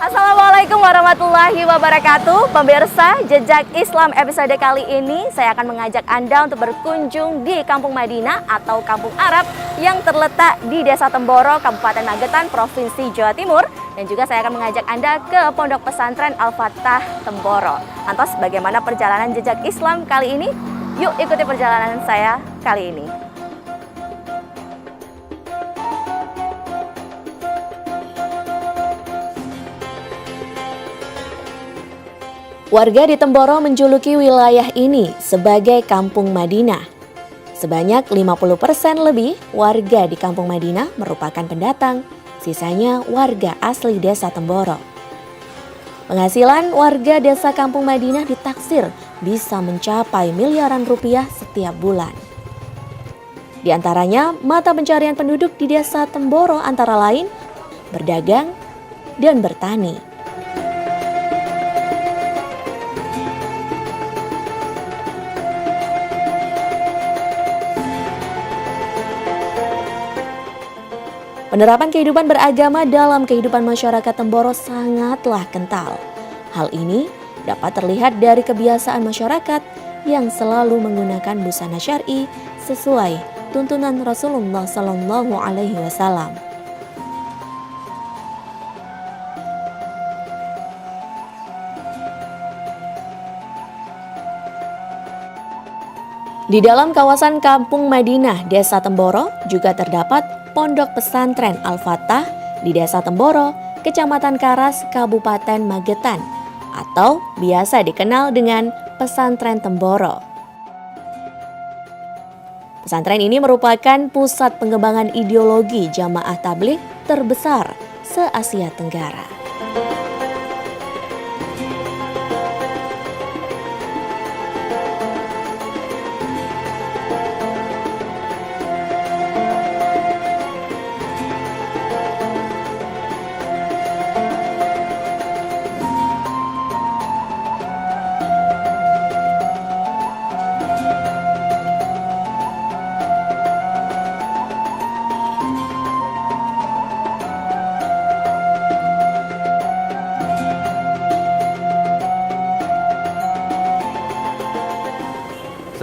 Assalamualaikum warahmatullahi wabarakatuh. Pemirsa, Jejak Islam episode kali ini saya akan mengajak Anda untuk berkunjung di Kampung Madinah atau Kampung Arab yang terletak di Desa Temboro, Kabupaten Magetan, Provinsi Jawa Timur. Dan juga saya akan mengajak Anda ke Pondok Pesantren Al-Fatah Temboro. Lantas bagaimana perjalanan Jejak Islam kali ini? Yuk ikuti perjalanan saya kali ini. Warga di Temboro menjuluki wilayah ini sebagai Kampung Madinah. Sebanyak 50% lebih warga di Kampung Madinah merupakan pendatang, sisanya warga asli Desa Temboro. Penghasilan warga Desa Kampung Madinah ditaksir bisa mencapai miliaran rupiah setiap bulan. Di antaranya, mata pencarian penduduk di Desa Temboro antara lain berdagang dan bertani. Penerapan kehidupan beragama dalam kehidupan masyarakat Temboro sangatlah kental. Hal ini dapat terlihat dari kebiasaan masyarakat yang selalu menggunakan busana syar'i sesuai tuntunan Rasulullah Sallallahu Alaihi Wasallam. Di dalam kawasan Kampung Madinah, Desa Temboro juga terdapat Pondok Pesantren Al-Fatah di Desa Temboro, Kecamatan Karas, Kabupaten Magetan, atau biasa dikenal dengan Pesantren Temboro. Pesantren ini merupakan pusat pengembangan ideologi jamaah tabligh terbesar se-Asia Tenggara.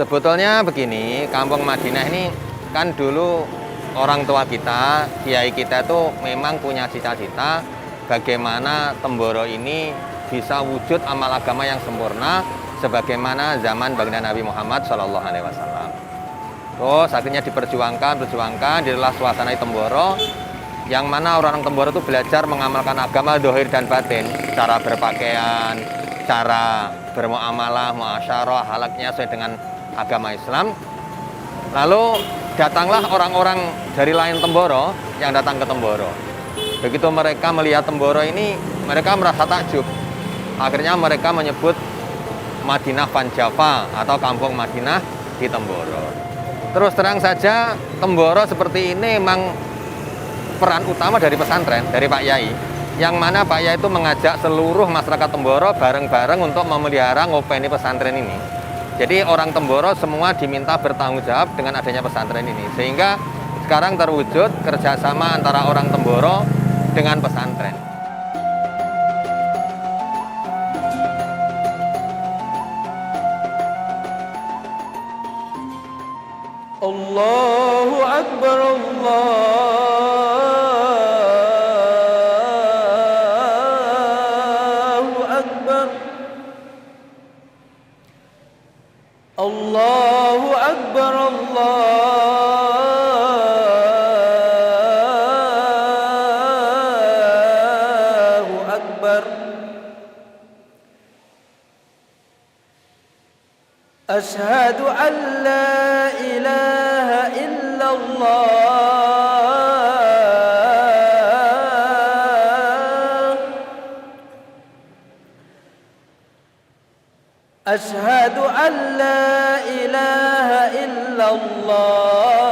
Sebetulnya begini, Kampung Madinah ini kan dulu orang tua kita, kiai kita itu memang punya cita-cita bagaimana Temboro ini bisa wujud amal agama yang sempurna sebagaimana zaman baginda Nabi Muhammad SAW. Terus akhirnya diperjuangkan, dirilah suasana di Temboro yang mana orang Temboro itu belajar mengamalkan agama dohir dan batin, cara berpakaian, cara bermuamalah, muasyarah, halaknya sesuai dengan agama Islam. Lalu datanglah orang-orang dari lain Temboro yang datang ke Temboro. Begitu mereka melihat Temboro ini, mereka merasa takjub. Akhirnya mereka menyebut Madinah Panjava atau Kampung Madinah di Temboro. Terus terang saja, Temboro seperti ini memang peran utama dari pesantren, dari Pak Yai. Yang mana Pak Yai itu mengajak seluruh masyarakat Temboro bareng-bareng untuk memelihara ngopeni pesantren ini. Jadi orang Temboro semua diminta bertanggung jawab dengan adanya pesantren ini. Sehingga sekarang terwujud kerjasama antara orang Temboro dengan pesantren. Allahu Akbar, Allahu Akbar, Allahu Akbar. Asyhadu an la ilaha illallah. Asyhadu an la ilaha illallah.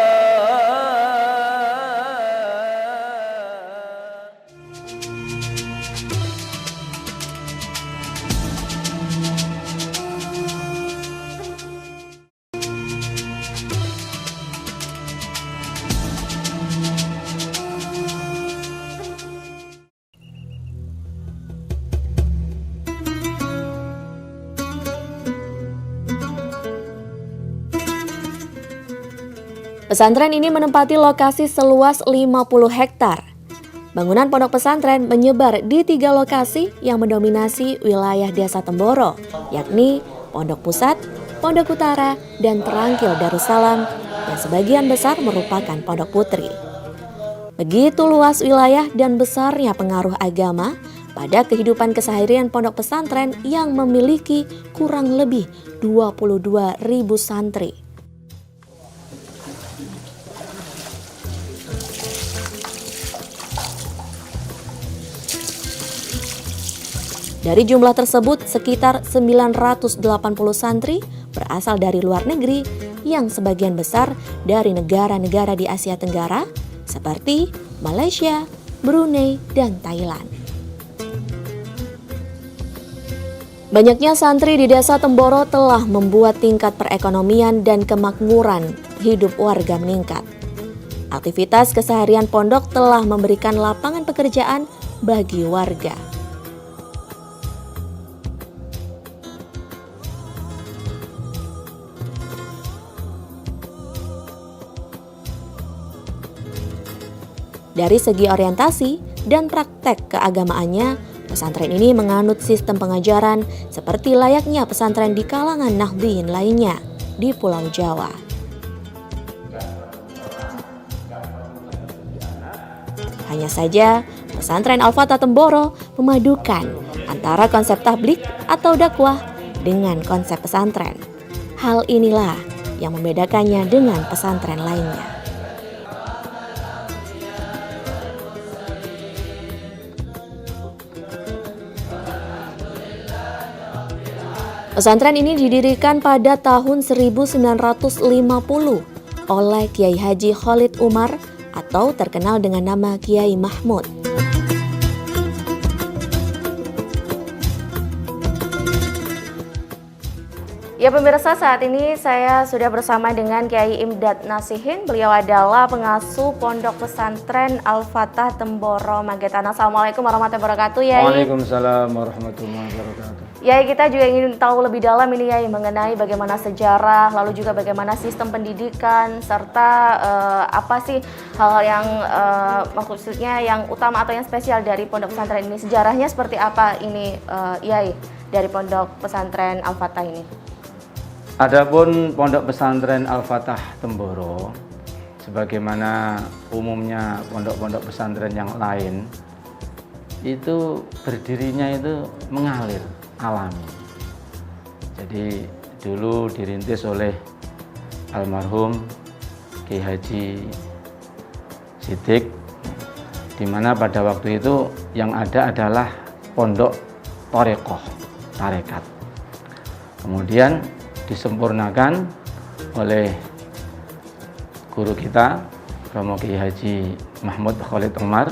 Pesantren ini menempati lokasi seluas 50 hektar. Bangunan pondok pesantren menyebar di 3 lokasi yang mendominasi wilayah Desa Temboro, yakni Pondok Pusat, Pondok Utara, dan Terangkil Darussalam, yang sebagian besar merupakan pondok putri. Begitu luas wilayah dan besarnya pengaruh agama pada kehidupan keseharian pondok pesantren yang memiliki kurang lebih 22.000 santri. Dari jumlah tersebut, sekitar 980 santri berasal dari luar negeri yang sebagian besar dari negara-negara di Asia Tenggara seperti Malaysia, Brunei, dan Thailand. Banyaknya santri di Desa Temboro telah membuat tingkat perekonomian dan kemakmuran hidup warga meningkat. Aktivitas keseharian pondok telah memberikan lapangan pekerjaan bagi warga. Dari segi orientasi dan praktek keagamaannya, pesantren ini menganut sistem pengajaran seperti layaknya pesantren di kalangan Nahdliyin lainnya di Pulau Jawa. Hanya saja, pesantren Al-Fatah Temboro memadukan antara konsep tablik atau dakwah dengan konsep pesantren. Hal inilah yang membedakannya dengan pesantren lainnya. Pesantren ini didirikan pada tahun 1950 oleh Kiai Haji Khalid Umar atau terkenal dengan nama Kiai Mahmud. Ya pemirsa, saat ini saya sudah bersama dengan Kiai Imdad Nasihin. Beliau adalah pengasuh Pondok Pesantren Al-Fatah Temboro, Magetan. Assalamualaikum warahmatullahi wabarakatuh, Yai. Waalaikumsalam warahmatullahi wabarakatuh. Yai, kita juga ingin tahu lebih dalam ini, Yai, mengenai bagaimana sejarah, lalu juga bagaimana sistem pendidikan, serta apa sih hal-hal yang maksudnya yang utama atau yang spesial dari Pondok Pesantren ini. Sejarahnya seperti apa ini, Yai, dari Pondok Pesantren Al-Fatah ini? Adapun Pondok Pesantren Al-Fatah Temboro, sebagaimana umumnya pondok-pondok pesantren yang lain, itu berdirinya itu mengalir, alami. Jadi dulu dirintis oleh almarhum Kiai Haji Siddiq, di mana pada waktu itu yang ada adalah pondok Thorekoh, tarekat. Kemudian disempurnakan oleh guru kita, Romo Kiai Haji Mahmud Khalid Umar,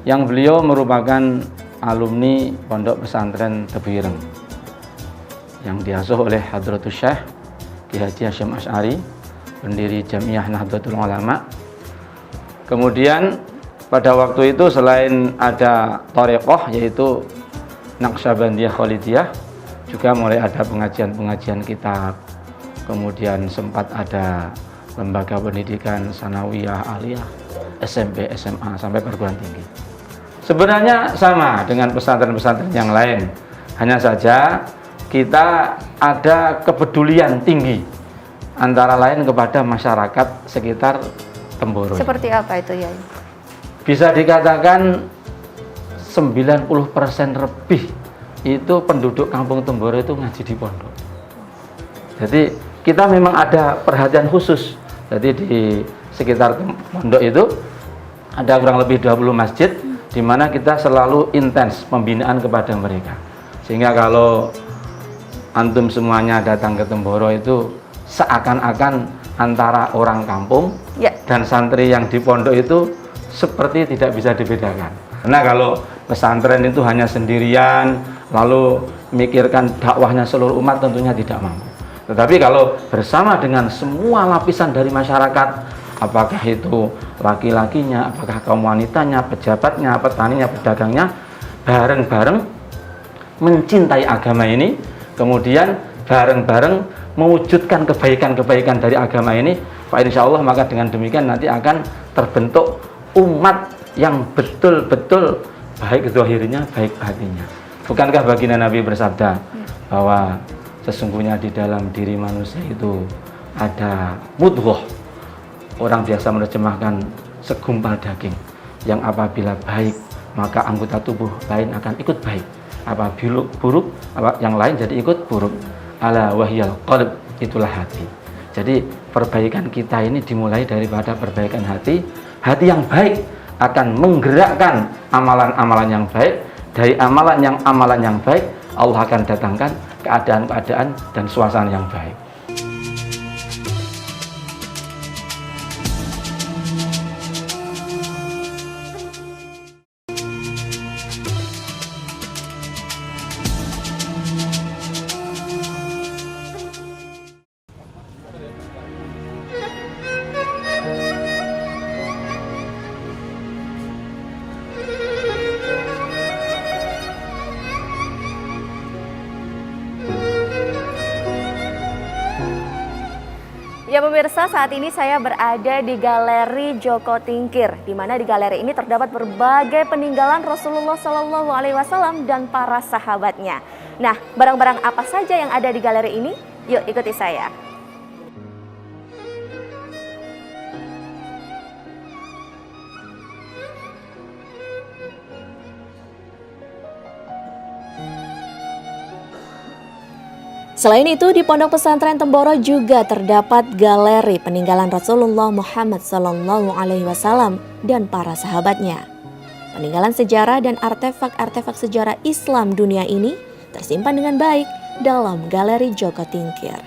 yang beliau merupakan alumni Pondok Pesantren Tebireng yang diasuh oleh Hadratus Syekh Kiai Haji Hasyim Asy'ari, pendiri Jamiah Nahdlatul Ulama. Kemudian pada waktu itu selain ada Thorekoh yaitu Naqsyabandiyah Khalidiyah, juga mulai ada pengajian-pengajian kitab, kemudian sempat ada lembaga pendidikan sanawiyah, aliyah, SMP, SMA, sampai perguruan tinggi. Sebenarnya sama dengan pesantren-pesantren yang lain, hanya saja kita ada kepedulian tinggi antara lain kepada masyarakat sekitar Temboro. Seperti apa itu, Yai? Bisa dikatakan 90% lebih itu penduduk Kampung Temboro itu ngaji di pondok. Jadi kita memang ada perhatian khusus. Jadi di sekitar pondok itu ada kurang lebih 20 masjid, di mana kita selalu intens pembinaan kepada mereka. Sehingga kalau antum semuanya datang ke Temboro itu seakan-akan antara orang kampung dan santri yang di pondok itu seperti tidak bisa dibedakan. Karena kalau pesantren itu hanya sendirian, lalu mikirkan dakwahnya seluruh umat, tentunya tidak mampu. Tetapi kalau bersama dengan semua lapisan dari masyarakat, apakah itu laki-lakinya, apakah kaum wanitanya, pejabatnya, petaninya, pedagangnya, bareng-bareng mencintai agama ini, kemudian bareng-bareng mewujudkan kebaikan-kebaikan dari agama ini, Pak, insya Allah maka dengan demikian nanti akan terbentuk umat yang betul-betul baik zahirnya, baik hatinya. Bukankah baginda Nabi bersabda bahwa sesungguhnya di dalam diri manusia itu ada mudghah. Orang biasa menerjemahkan segumpal daging yang apabila baik maka anggota tubuh lain akan ikut baik. Apabila buruk, yang lain jadi ikut buruk. Ala wahyal qalb, itulah hati. Jadi perbaikan kita ini dimulai daripada perbaikan hati. Hati yang baik akan menggerakkan amalan-amalan yang baik. Dari amalan yang baik, Allah akan datangkan keadaan-keadaan dan suasana yang baik. Ya pemirsa, saat ini saya berada di Galeri Joko Tingkir, di mana di galeri ini terdapat berbagai peninggalan Rasulullah Shallallahu Alaihi Wasallam dan para sahabatnya. Nah, barang-barang apa saja yang ada di galeri ini? Yuk ikuti saya. Selain itu, di Pondok Pesantren Temboro juga terdapat galeri peninggalan Rasulullah Muhammad SAW dan para sahabatnya. Peninggalan sejarah dan artefak-artefak sejarah Islam dunia ini tersimpan dengan baik dalam Galeri Joko Tingkir.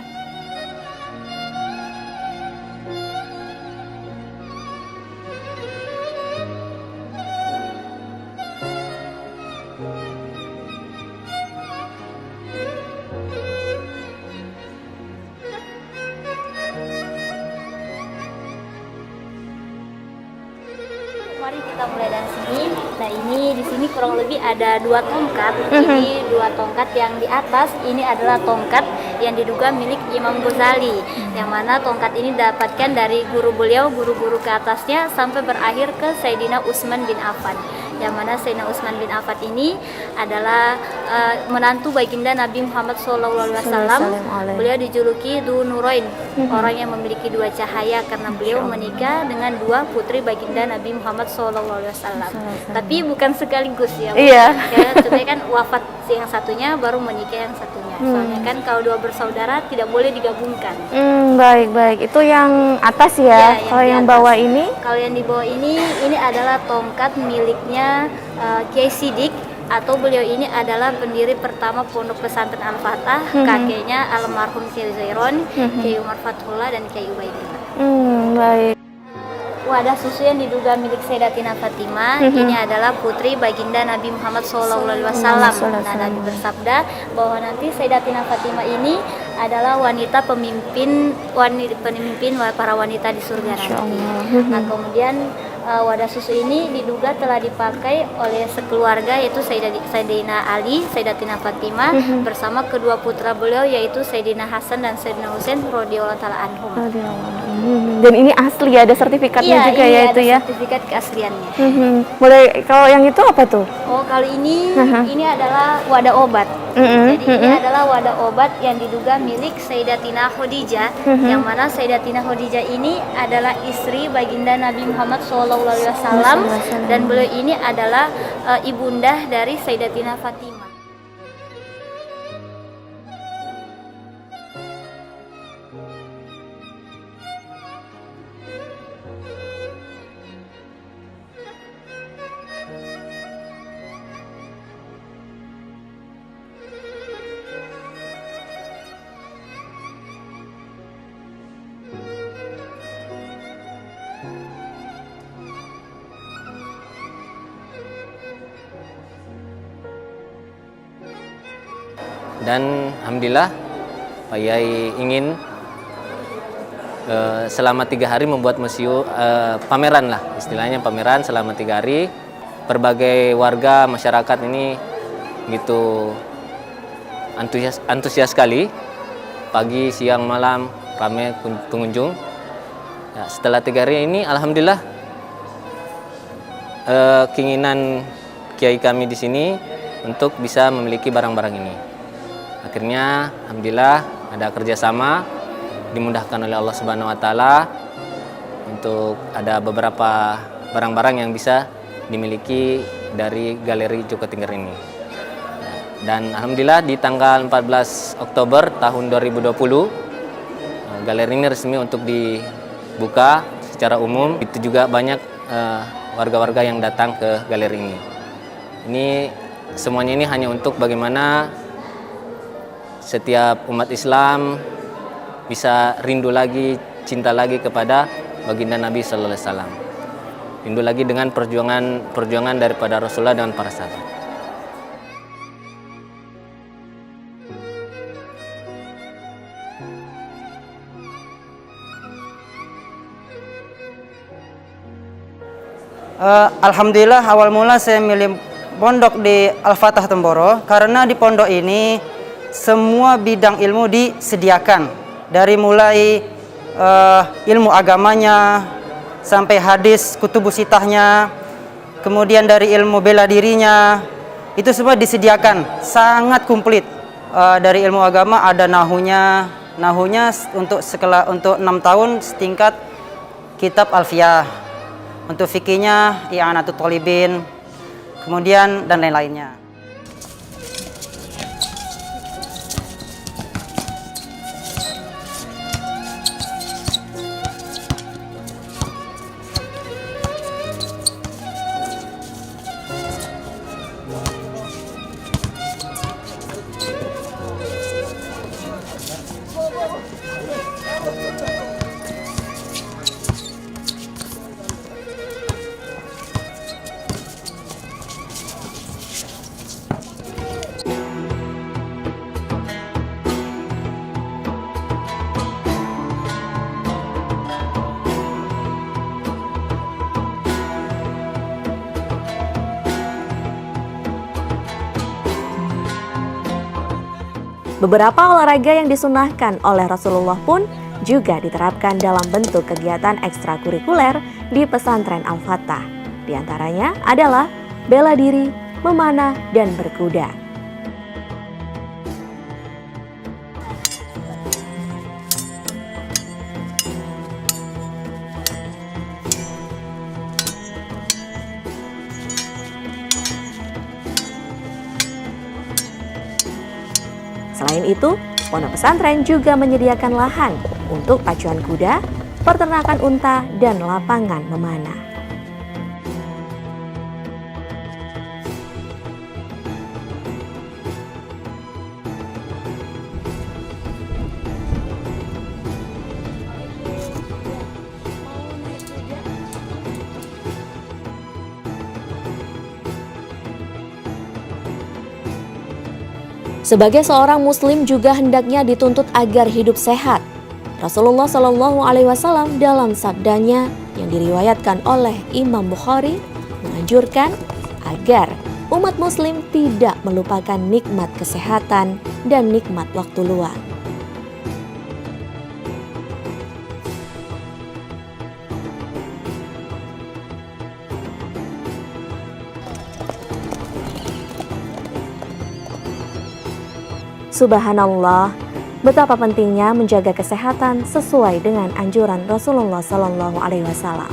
Mari kita mulai dari sini. Nah, ini di sini kurang lebih ada 2 tongkat. Ini 2 tongkat yang di atas ini adalah tongkat yang diduga milik Imam Ghazali. Yang mana tongkat ini didapatkan dari guru beliau, guru-guru ke atasnya sampai berakhir ke Sayyidina Utsman bin Affan. Yang mana Sayyidina Utsman bin Affan ini adalah menantu baginda Nabi Muhammad SAW. Beliau dijuluki Dzu Nurain, orang yang memiliki 2 cahaya, karena beliau menikah dengan 2 putri baginda Nabi Muhammad SAW. Tapi bukan sekaligus ya, Iya. Ya, sebenarnya kan wafat yang satunya baru menikah yang satunya. Soalnya kan kalau 2 bersaudara tidak boleh digabungkan. Baik. Itu yang atas Ya, ya. Kalau di yang atas. bawah ini? Kalau yang di bawah ini adalah tongkat miliknya Kiai Sidik, atau beliau ini adalah pendiri pertama Pondok Pesantren Al-Fatah, kakeknya almarhum Kiai Zairon, Kiai Umar Fathullah dan Kiai Ubaidillah. Baik. Wadah susu yang diduga milik Sayyidatina Fatimah ini adalah putri baginda Nabi Muhammad SAW. Nah, Nabi bersabda bahwa nanti Sayyidatina Fatimah ini adalah wanita pemimpin para wanita di surga nanti. Nah, kemudian wadah susu ini diduga telah dipakai oleh sekeluarga, yaitu Sayyidina Ali, Sayyidatina Fatimah bersama kedua putra beliau, yaitu Sayyidina Hasan dan Sayyidina Husain radhiyallahu taala anhum. Dan ini asli, ada sertifikatnya juga ya itu ya. Sertifikat keasliannya. Boleh, kalau yang itu apa tuh? Oh, kali ini adalah wadah obat. Jadi ini adalah wadah obat yang diduga milik Sayyidatina Khadijah, yang mana Sayyidatina Khadijah ini adalah istri baginda Nabi Muhammad SAW, dan beliau ini adalah ibunda dari Sayyidatina Fatimah. Dan alhamdulillah Pak Yai ingin selama 3 hari membuat museum pameran lah, istilahnya pameran selama 3 hari. Berbagai warga masyarakat ini gitu antusias sekali pagi, siang, malam ramai pengunjung. Ya, setelah 3 hari ini, alhamdulillah keinginan kiai kami di sini untuk bisa memiliki barang-barang ini. Akhirnya, alhamdulillah ada kerjasama dimudahkan oleh Allah Subhanahu Wa Taala untuk ada beberapa barang-barang yang bisa dimiliki dari Galeri Joko Tingkir ini. Dan alhamdulillah di tanggal 14 Oktober tahun 2020 galeri ini resmi untuk dibuka secara umum. Itu juga banyak warga-warga yang datang ke galeri ini. Ini semuanya ini hanya untuk bagaimana setiap umat Islam bisa rindu lagi, cinta lagi kepada baginda Nabi Sallallahu Alaihi Wasallam. Rindu lagi dengan perjuangan daripada Rasulullah dan para sahabat. Alhamdulillah awal mula saya milih pondok di Al-Fatah Temboro karena di pondok ini semua bidang ilmu disediakan, dari mulai ilmu agamanya sampai hadis kutubus sitahnya, kemudian dari ilmu bela dirinya, itu semua disediakan sangat komplit. Dari ilmu agama ada nahunya untuk 6 tahun setingkat kitab Alfiyah. Untuk fikihnya I'anatul Thalibin, kemudian dan lain-lainnya. Beberapa olahraga yang disunahkan oleh Rasulullah pun juga diterapkan dalam bentuk kegiatan ekstrakurikuler di pesantren Al-Fatah. Di antaranya adalah bela diri, memanah, dan berkuda. Selain itu, pondok pesantren juga menyediakan lahan untuk pacuan kuda, peternakan unta, dan lapangan memanah. Sebagai seorang muslim juga hendaknya dituntut agar hidup sehat. Rasulullah Shallallahu Alaihi Wasallam dalam sabdanya yang diriwayatkan oleh Imam Bukhari menganjurkan agar umat muslim tidak melupakan nikmat kesehatan dan nikmat waktu luang. Subhanallah, betapa pentingnya menjaga kesehatan sesuai dengan anjuran Rasulullah Sallallahu Alaihi Wasallam.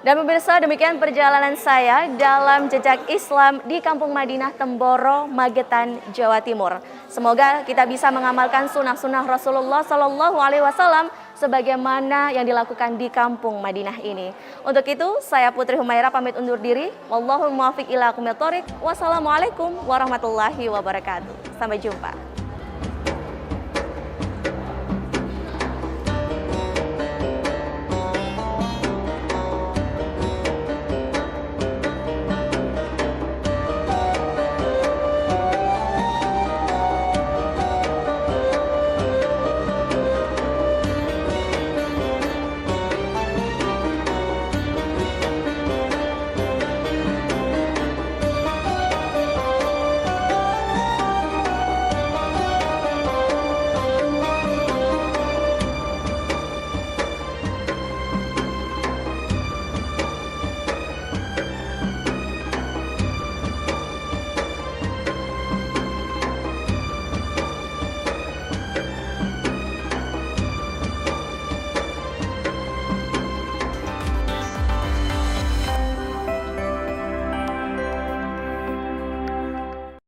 Dan pemirsa, demikian perjalanan saya dalam jejak Islam di Kampung Madinah Temboro, Magetan, Jawa Timur. Semoga kita bisa mengamalkan sunnah-sunnah Rasulullah Shallallahu Alaihi Wasallam sebagaimana yang dilakukan di Kampung Madinah ini. Untuk itu, saya Putri Humaira pamit undur diri. Wallahul muwaffiq ila aqwamit thoriq. Wassalamualaikum warahmatullahi wabarakatuh. Sampai jumpa.